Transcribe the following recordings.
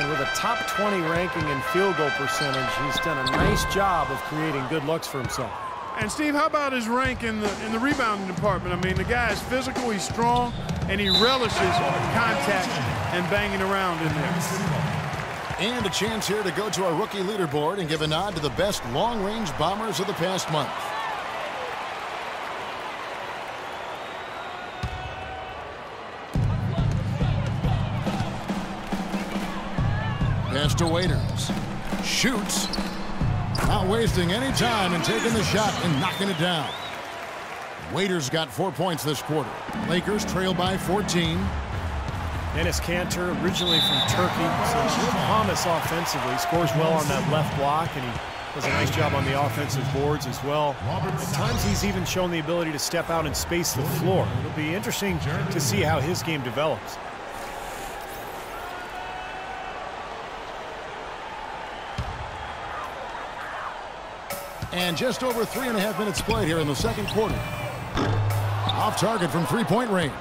And with a top 20 ranking in field goal percentage, he's done a nice job of creating good looks for himself. And Steve, how about his rank in the rebounding department? I mean, the guy is physical, he's strong, and he relishes contact and banging around in there. And a chance here to go to our rookie leaderboard and give a nod to the best long-range bombers of the past month. Pass to Waiters. Shoots. Not wasting any time and taking the shot and knocking it down. Waiters got 4 points this quarter. Lakers trail by 14. Enes Kanter, originally from Turkey, so good promise offensively. Scores well on that left block, and he does a nice job on the offensive boards as well. At times, he's even shown the ability to step out and space the floor. It'll be interesting to see how his game develops. And just over 3.5 minutes played here in the second quarter. Off target from three-point range.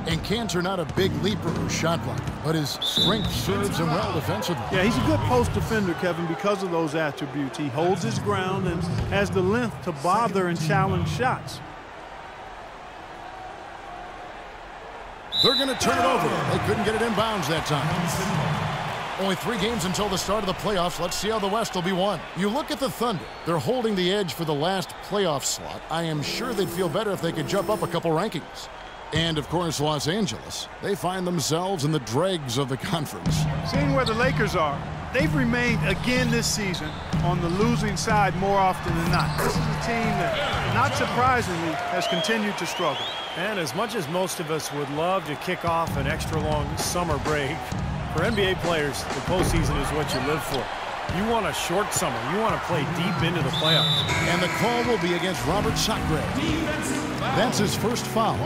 And Kanter not a big leaper or shot blocker, but his strength serves him well defensively. Yeah, he's a good post defender, Kevin, because of those attributes. He holds his ground and has the length to bother and challenge shots. They're going to turn it over. They couldn't get it inbounds that time. Only 3 games until the start of the playoffs. Let's see how the West will be won. You look at the Thunder. They're holding the edge for the last playoff slot. I am sure they'd feel better if they could jump up a couple rankings. And, of course, Los Angeles. They find themselves in the dregs of the conference. Seeing where the Lakers are, they've remained again this season on the losing side more often than not. This is a team that, not surprisingly, has continued to struggle. And as much as most of us would love to kick off an extra long summer break, for NBA players, the postseason is what you live for. You want a short summer. You want to play deep into the playoffs. And the call will be against Robert Sacre. That's his first foul.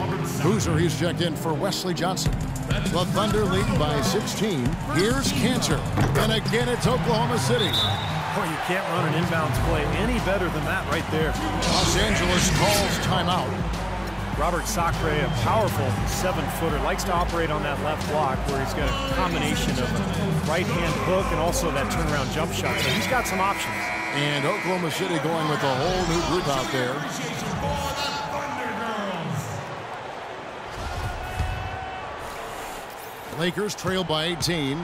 Boozer, he's checked in for Wesley Johnson. The Thunder lead by 16. Here's Kanter. And again, it's Oklahoma City. Boy, you can't run an inbounds play any better than that right there. Los Angeles calls timeout. Robert Sacre, a powerful 7-footer, likes to operate on that left block where he's got a combination of a right-hand hook and also that turnaround jump shot. So he's got some options. And Oklahoma City going with a whole new group out there. Lakers trail by 18.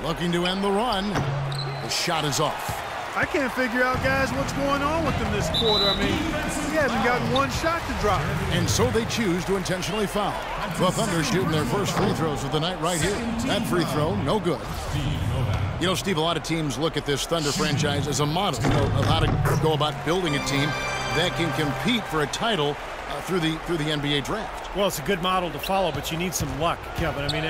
Looking to end the run. The shot is off. I can't figure out, guys, what's going on with him this quarter. I mean, he hasn't gotten one shot to drop. And so they choose to intentionally foul. The Thunder shooting their first free throws of the night right here. That free throw, no good. You know, Steve, a lot of teams look at this Thunder franchise as a model, of how to go about building a team that can compete for a title through the NBA draft. Well, it's a good model to follow, but you need some luck, Kevin. I mean,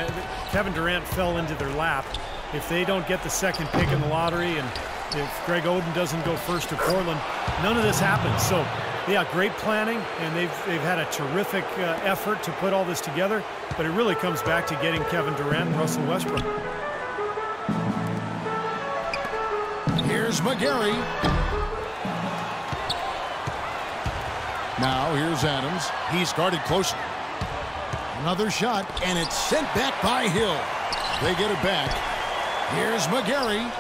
Kevin Durant fell into their lap. If they don't get the second pick in the lottery and if Greg Oden doesn't go first to Portland, none of this happens. So, yeah, great planning, and they've had a terrific effort to put all this together, but it really comes back to getting Kevin Durant and Russell Westbrook. Here's McGarry. Now here's Adams. He's guarded closely. Another shot, and it's sent back by Hill. They get it back. Here's McGarry.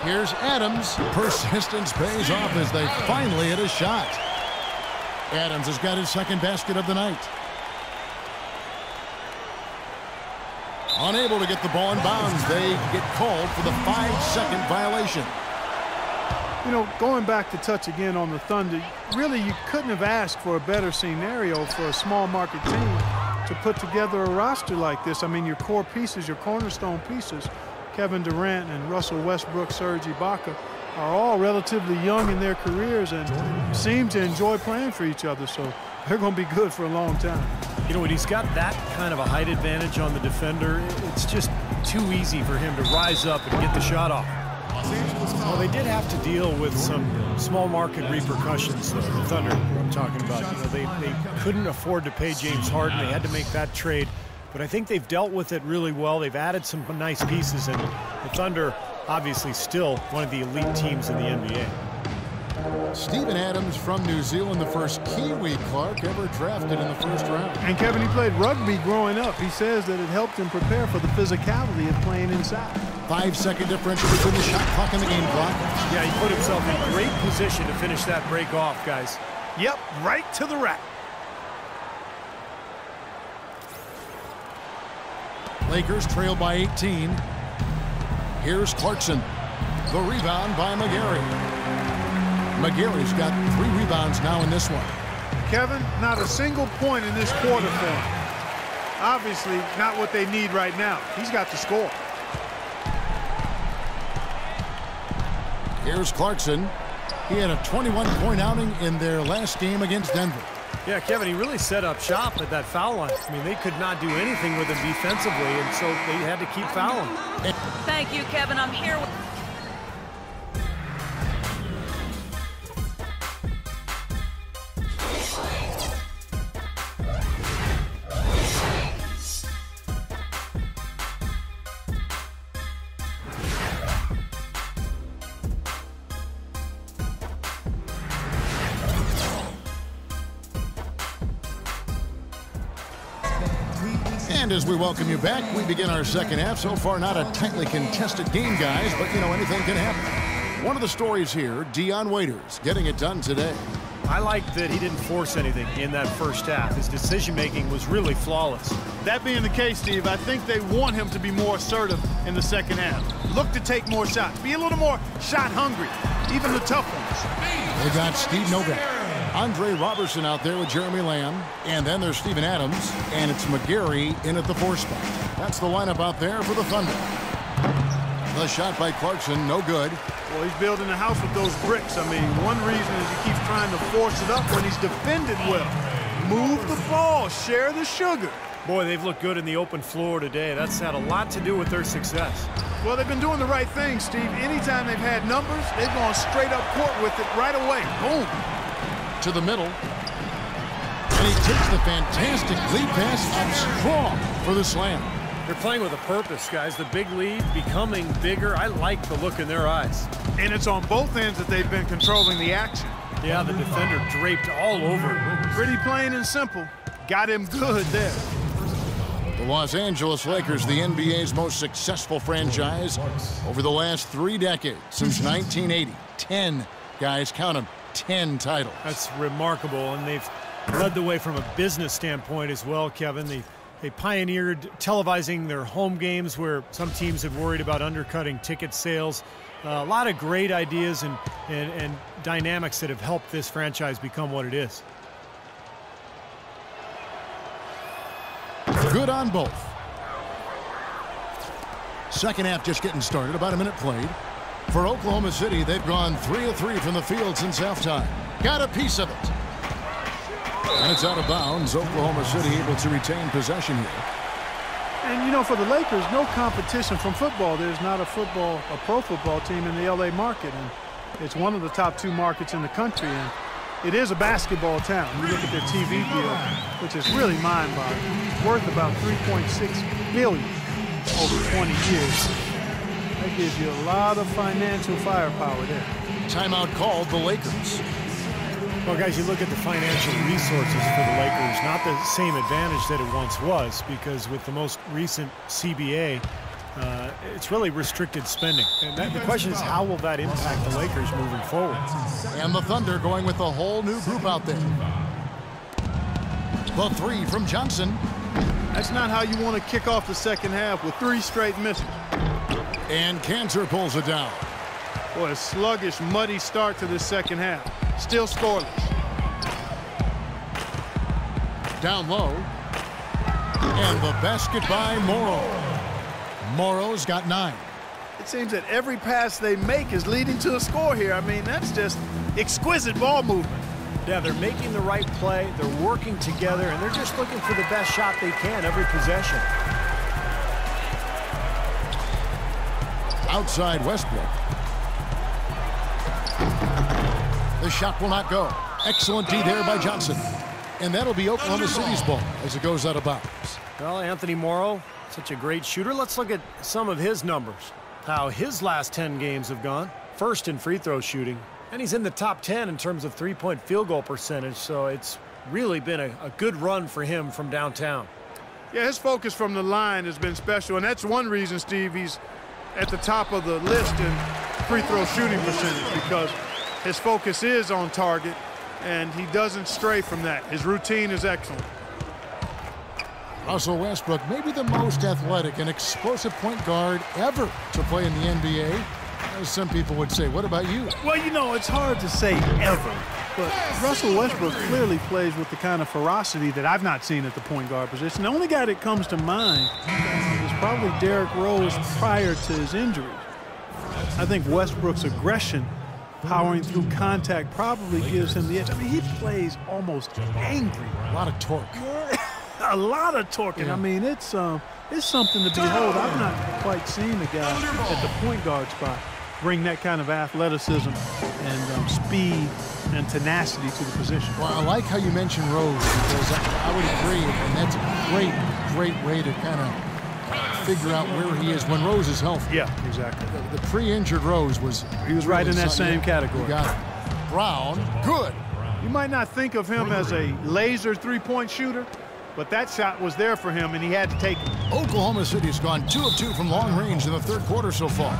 Here's Adams. Persistence pays off as they finally hit a shot. Adams has got his second basket of the night. Unable to get the ball in bounds. They get called for the 5-second violation. You know, going back to touch again on the Thunder, really you couldn't have asked for a better scenario for a small market team to put together a roster like this. I mean, your core pieces, your cornerstone pieces, Kevin Durant and Russell Westbrook, Serge Ibaka, are all relatively young in their careers and seem to enjoy playing for each other. So they're going to be good for a long time. You know, when he's got that kind of a height advantage on the defender, it's just too easy for him to rise up and get the shot off. Well, they did have to deal with some small market repercussions, though, the Thunder I'm talking about. You know, they couldn't afford to pay James Harden. They had to make that trade. But I think they've dealt with it really well. They've added some nice pieces, and the Thunder obviously still one of the elite teams in the NBA. Steven Adams from New Zealand, the first Kiwi Clark ever drafted in the first round. And Kevin, he played rugby growing up. He says that it helped him prepare for the physicality of playing inside. 5-second differential between the shot clock and the game clock. Yeah, he put himself in great position to finish that break off, guys. Yep, right to the rack. Lakers trail by 18. Here's Clarkson. The rebound by McGarry. McGarry's got 3 rebounds now in this one. Kevin, not a single point in this quarter for him. Obviously, not what they need right now. He's got to score. Here's Clarkson. He had a 21-point outing in their last game against Denver. Yeah, Kevin, he really set up shop at that foul line. I mean, they could not do anything with him defensively, and so they had to keep fouling. Thank you, Kevin. I'm here with... And as we welcome you back, we begin our second half. So far, not a tightly contested game, guys, but, you know, anything can happen. One of the stories here, Dion Waiters getting it done today. I like that he didn't force anything in that first half. His decision-making was really flawless. That being the case, Steve, I think they want him to be more assertive in the second half. Look to take more shots. Be a little more shot hungry, even the tough ones. They got Steve Novak, Andre Robertson out there with Jeremy Lamb, and then there's Steven Adams, and it's McGarry in at the 4 spot. That's the lineup out there for the Thunder. The shot by Clarkson, no good. Well, he's building a house with those bricks. I mean, one reason is he keeps trying to force it up when he's defended well. Move the ball, share the sugar. Boy, they've looked good in the open floor today. That's had a lot to do with their success. Well, they've been doing the right thing, Steve. Anytime they've had numbers, they've gone straight up court with it right away. Boom. To the middle. And he takes the fantastic lead pass up strong for the slam. They're playing with a purpose, guys. The big lead becoming bigger. I like the look in their eyes. And it's on both ends that they've been controlling the action. Yeah, the defender draped all over him. Pretty plain and simple. Got him good there. The Los Angeles Lakers, the NBA's most successful franchise over the last 3 decades, since 1980. 10, guys, count them, 10 titles. That's remarkable, and they've led the way from a business standpoint as well, Kevin. They pioneered televising their home games where some teams have worried about undercutting ticket sales. A lot of great ideas and dynamics that have helped this franchise become what it is. Good on both. Second half just getting started, about a minute played. For Oklahoma City, they've gone 3 of 3 from the field since halftime. Got a piece of it. And it's out of bounds. Oklahoma City able to retain possession here. And, you know, for the Lakers, no competition from football. There's not a pro football team in the L.A. market. And it's one of the top 2 markets in the country. And it is a basketball town. You look at their TV deal, which is really mind-boggling. It's worth about $3.6 billion over 20 years. That gives you a lot of financial firepower there. Timeout called the Lakers. Well, guys, you look at the financial resources for the Lakers, not the same advantage that it once was, because with the most recent CBA, it's really restricted spending. And the question is, how will that impact the Lakers moving forward? And the Thunder going with a whole new group out there. The 3 from Johnson. That's not how you want to kick off the second half with 3 straight misses. And Cantor pulls it down. Boy, a sluggish, muddy start to this second half. Still scoreless. Down low. And the basket by Morrow. Morrow's got 9. It seems that every pass they make is leading to a score here. I mean, that's just exquisite ball movement. Yeah, they're making the right play, they're working together, and they're just looking for the best shot they can every possession. Outside Westbrook. The shot will not go. Excellent D there by Johnson. And that'll be Oklahoma City's ball as it goes out of bounds. Well, Anthony Morrow, such a great shooter. Let's look at some of his numbers. How his last 10 games have gone. First in free throw shooting, And he's in the top 10 in terms of three-point field goal percentage, so it's really been a good run for him from downtown. Yeah, his focus from the line has been special, and that's one reason, Steve, he's at the top of the list in free throw shooting percentage, because his focus is on target, and he doesn't stray from that. His routine is excellent. Russell Westbrook, maybe the most athletic and explosive point guard ever to play in the NBA. As some people would say, what about you? Well, you know, it's hard to say ever, but Russell Westbrook clearly plays with the kind of ferocity that I've not seen at the point guard position. The only guy that comes to mind is probably Derrick Rose prior to his injury. I think Westbrook's aggression, powering through contact, probably gives him the edge. I mean, he plays almost angry. A lot of torque. A lot of torque. Yeah. I mean, it's something to behold. I've not quite seen a guy at the point guard spot bring that kind of athleticism and speed and tenacity to the position. Well, I like how you mentioned Rose, because I would agree, and that's a great way to kind of figure out where he is when Rose is healthy. Yeah, exactly. The pre-injured Rose was... He was right in that same category. You got it. Brown, good. You might not think of him as a laser three-point shooter, but that shot was there for him, and he had to take it. Oklahoma City's gone 2 of 2 from long range in the third quarter so far.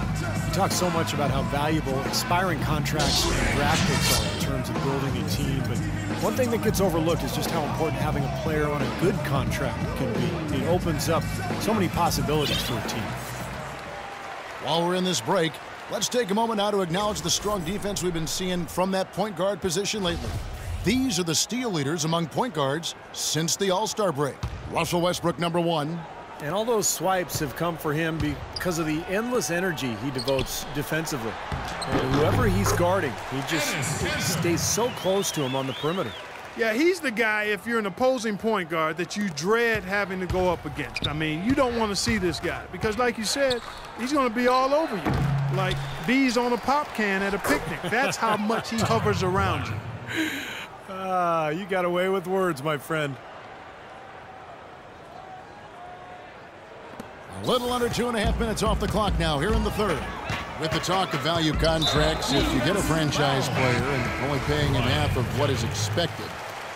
We talk so much about how valuable expiring contracts and draft picks are in terms of building a team, but one thing that gets overlooked is just how important having a player on a good contract can be. It opens up so many possibilities for a team. While we're in this break, let's take a moment now to acknowledge the strong defense we've been seeing from that point guard position lately. These are the steal leaders among point guards since the All-Star break. Russell Westbrook, number 1. And all those swipes have come for him because of the endless energy he devotes defensively. And whoever he's guarding, he just stays so close to him on the perimeter. Yeah, he's the guy, if you're an opposing point guard, that you dread having to go up against. I mean, you don't want to see this guy because, like you said, he's going to be all over you, like bees on a pop can at a picnic. That's how much he hovers around you. You got away with words, my friend. A little under 2.5 minutes off the clock now here in the third. With the talk of value contracts, if you get a franchise player and only paying him half of what is expected,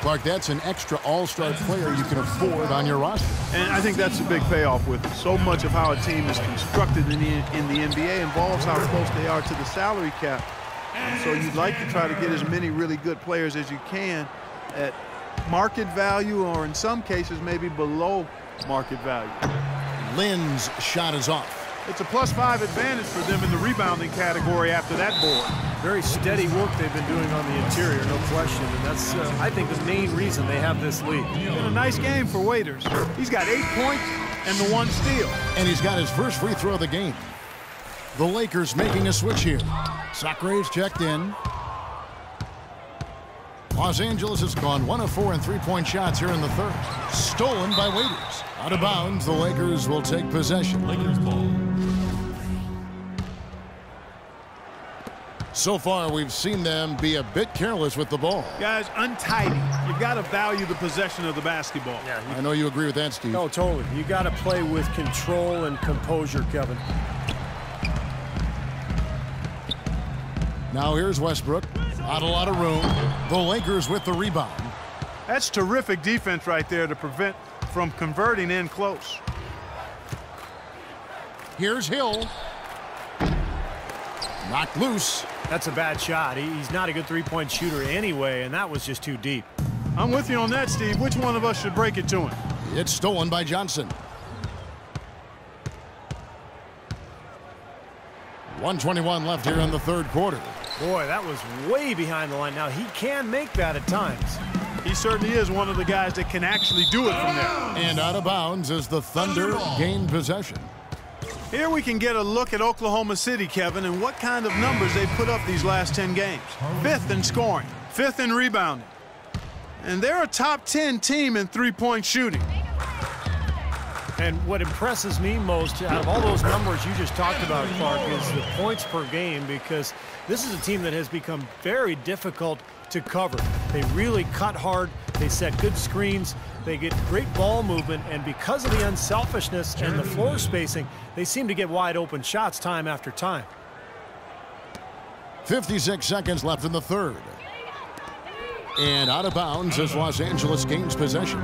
Clark, that's an extra all-star player you can afford on your roster. And I think that's a big payoff with it. So much of how a team is constructed in the NBA involves how close they are to the salary cap. So you'd like to try to get as many really good players as you can at market value, or in some cases maybe below market value. Lynn's shot is off. It's a +5 advantage for them in the rebounding category after that board. Very steady work they've been doing on the interior, no question. And that's, I think, the main reason they have this lead. Been a nice game for Waiters. He's got 8 points and the 1 steal. And he's got his first free throw of the game. The Lakers making a switch here. Sacrae's checked in. Los Angeles has gone 1 of 4 in three-point shots here in the third. Stolen by Waiters. Out of bounds, the Lakers will take possession. Lakers ball. So far, we've seen them be a bit careless with the ball. Guys, untidy. You've got to value the possession of the basketball. Yeah, I know you agree with that, Steve. No, totally. You got to play with control and composure, Kevin. Now here's Westbrook. Not a lot of room. The Lakers with the rebound. That's terrific defense right there to prevent from converting in close. Here's Hill. Knocked loose. That's a bad shot. He's not a good three-point shooter anyway, and that was just too deep. I'm with you on that, Steve. Which one of us should break it to him? It's stolen by Johnson. 1:21 left here in the third quarter. Boy, that was way behind the line. Now, he can make that at times. He certainly is one of the guys that can actually do it from there. And out of bounds as the Thunder gain possession. Here we can get a look at Oklahoma City, Kevin, and what kind of numbers they put up these last 10 games. 5th in scoring, 5th in rebounding. And they're a top 10 team in three-point shooting. And what impresses me most out of all those numbers you just talked about, Clark, is the points per game, because this is a team that has become very difficult to cover. They really cut hard. They set good screens. They get great ball movement. And because of the unselfishness and the floor spacing, they seem to get wide open shots time after time. 56 seconds left in the third. And out of bounds as Los Angeles gains possession.